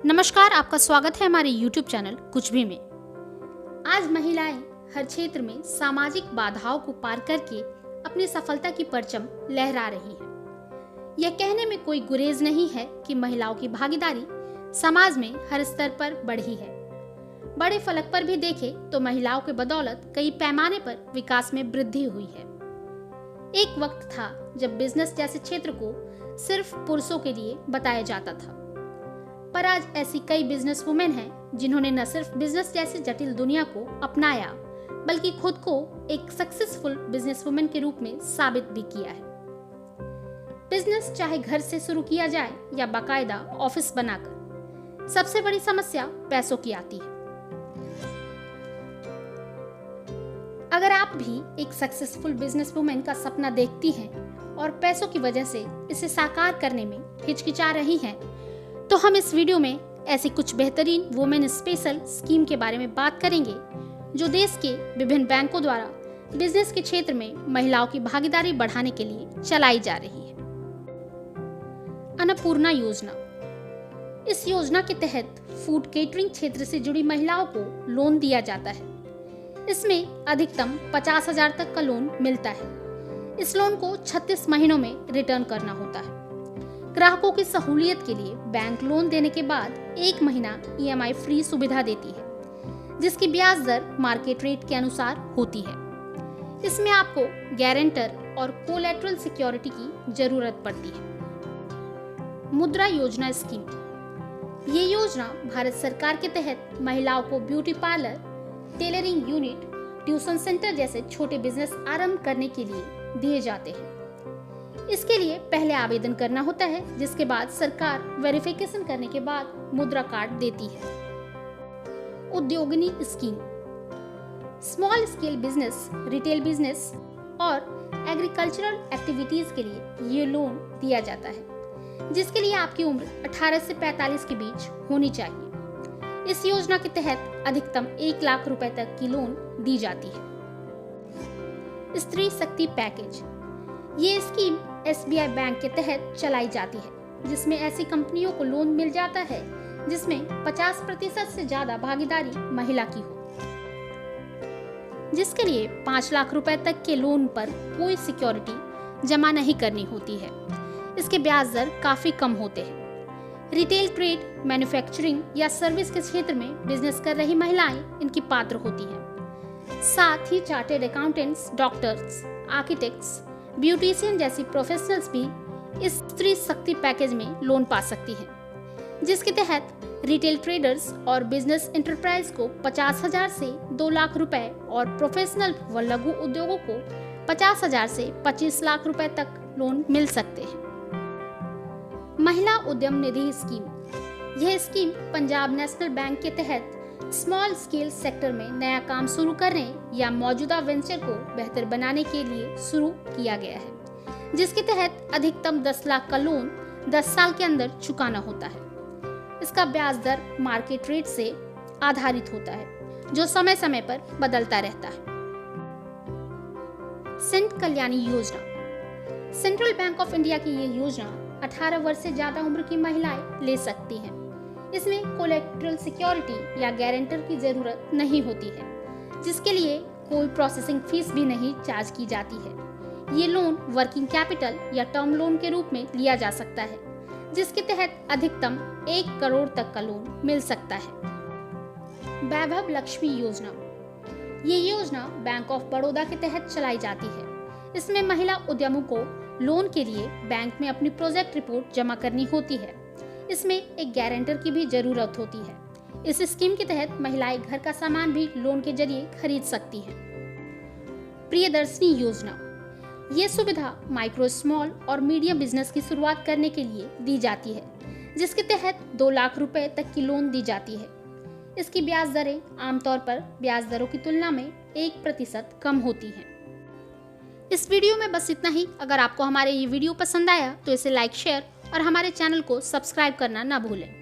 नमस्कार, आपका स्वागत है हमारे YouTube चैनल कुछ भी में। आज महिलाएं हर क्षेत्र में सामाजिक बाधाओं को पार करके अपनी सफलता की परचम लहरा रही हैं। यह कहने में कोई गुरेज नहीं है कि महिलाओं की भागीदारी समाज में हर स्तर पर बढ़ी है। बड़े फलक पर भी देखें तो महिलाओं के बदौलत कई पैमाने पर विकास में वृद्धि हुई है। एक वक्त था जब बिजनेस जैसे क्षेत्र को सिर्फ पुरुषों के लिए बताया जाता था, पर आज ऐसी कई बिजनेस वुमेन हैं जिन्होंने न सिर्फ बिजनेस जैसी जटिल दुनिया को अपनाया बल्कि खुद को एक सक्सेसफुल बिजनेस वुमेन के रूप में साबित भी किया है। बिजनेस चाहे घर से शुरू किया जाए या बाकायदा ऑफिस बनाकर, सबसे बड़ी समस्या पैसों की आती है। अगर आप भी एक सक्सेसफुल बिजनेस वुमेन का सपना देखती हैं और पैसों की वजह से इसे साकार करने में हिचकिचा रही हैं, तो हम इस वीडियो में ऐसी कुछ बेहतरीन वुमेन स्पेशल स्कीम के बारे में बात करेंगे जो देश के विभिन्न बैंकों द्वारा बिजनेस के क्षेत्र में महिलाओं की भागीदारी बढ़ाने के लिए चलाई जा रही है। अन्नपूर्णा योजना। इस योजना के तहत फूड केटरिंग क्षेत्र से जुड़ी महिलाओं को लोन दिया जाता है। इसमें अधिकतम 50,000 तक का लोन मिलता है। इस लोन को 36 महीनों में रिटर्न करना होता है। ग्राहकों की सहूलियत के लिए बैंक लोन देने के बाद 1 महीना EMI फ्री सुविधा देती है, जिसकी ब्याज दर मार्केट रेट के अनुसार होती है। इसमें आपको गारंटर और कोलैटरल सिक्योरिटी की जरूरत पड़ती है। मुद्रा योजना स्कीम। ये योजना भारत सरकार के तहत महिलाओं को beauty parlour, tailoring unit, tuition centre जैसे छोटे बिजनेस आरंभ करने के लिए दिए जाते हैं। इसके लिए पहले आवेदन करना होता है, जिसके बाद सरकार वेरिफिकेशन करने के बाद मुद्रा कार्ड देती है। Udyogini scheme. Small scale business, retail business और एग्रीकल्चरल एक्टिविटीज के लिए ये लोन दिया जाता है, जिसके लिए आपकी उम्र 18 से 45 के बीच होनी चाहिए। इस योजना के तहत अधिकतम 1 लाख रुपए तक की लोन दी जाती है। स्त्री शक्ति पैकेज। ये स्कीम SBI बैंक के तहत चलाई जाती है, जिसमें ऐसी कंपनियों को लोन मिल जाता है जिसमें 50% से ज्यादा भागीदारी महिला की हो, जिसके लिए 5 लाख रुपए तक के लोन पर कोई सिक्योरिटी जमा नहीं करनी होती है। इसके ब्याज दर काफी कम होते हैं। रिटेल, ट्रेड, मैन्युफैक्चरिंग या सर्विस के क्षेत्र में बिजनेस कर रही महिलाएं इनकी पात्र होती हैं। साथ ही chartered accountants, doctors, architects, beautician जैसी प्रोफेशनल्स भी इस स्त्री शक्ति पैकेज में लोन पा सकती हैं, जिसके तहत रिटेल ट्रेडर्स और बिजनेस एंटरप्राइज को 50,000 से 2 लाख रुपए और प्रोफेशनल व लघु उद्योगों को 50,000 से 25 लाख रुपए तक लोन मिल सकते हैं। महिला उद्यम निधि स्कीम। यह स्कीम पंजाब नेशनल बैंक के तहत स्मॉल स्केल सेक्टर में नया काम शुरू करने या मौजूदा वेंचर को बेहतर बनाने के लिए शुरू किया गया है, जिसके तहत अधिकतम 10 लाख का लोन 10 साल के अंदर चुकाना होता है। इसका ब्याज दर मार्केट रेट से आधारित होता है, जो समय समय पर बदलता रहता है। सेंट कल्याणी योजना। सेंट्रल बैंक ऑफ इंडिया की ये योजना 18 वर्ष से ज्यादा उम्र की महिलाएं ले सकती हैं। इसमें कोलैटरल सिक्योरिटी या गारंटर की जरूरत नहीं होती है, जिसके लिए कोई प्रोसेसिंग फीस भी नहीं चार्ज की जाती है। ये लोन वर्किंग कैपिटल या टर्म लोन के रूप में लिया जा सकता है, जिसके तहत अधिकतम 1 करोड़ तक का लोन मिल सकता है। वैभव लक्ष्मी योजना। ये योजना बैंक ऑफ बड़ौदा के तहत चलाई जाती है। इसमें महिला उद्यमों को लोन के लिए बैंक में अपनी प्रोजेक्ट रिपोर्ट जमा करनी होती है। इसमें एक गारंटर की भी जरूरत होती है। इस स्कीम के तहत महिलाएं घर का सामान भी लोन के जरिए खरीद सकती हैं। प्रियदर्शनी योजना। ये सुविधा माइक्रो, स्मॉल और मीडियम बिजनेस की शुरुआत करने के लिए दी जाती है, जिसके तहत 2 लाख रुपए तक की लोन दी जाती है। इसकी ब्याज दरें आमतौर पर ब्याज दरों की तुलना में 1% कम होती हैं। इस वीडियो में बस इतना ही। अगर आपको हमारे ये वीडियो पसंद आया तो इसे लाइक, शेयर और हमारे चैनल को सब्सक्राइब करना ना भूलें।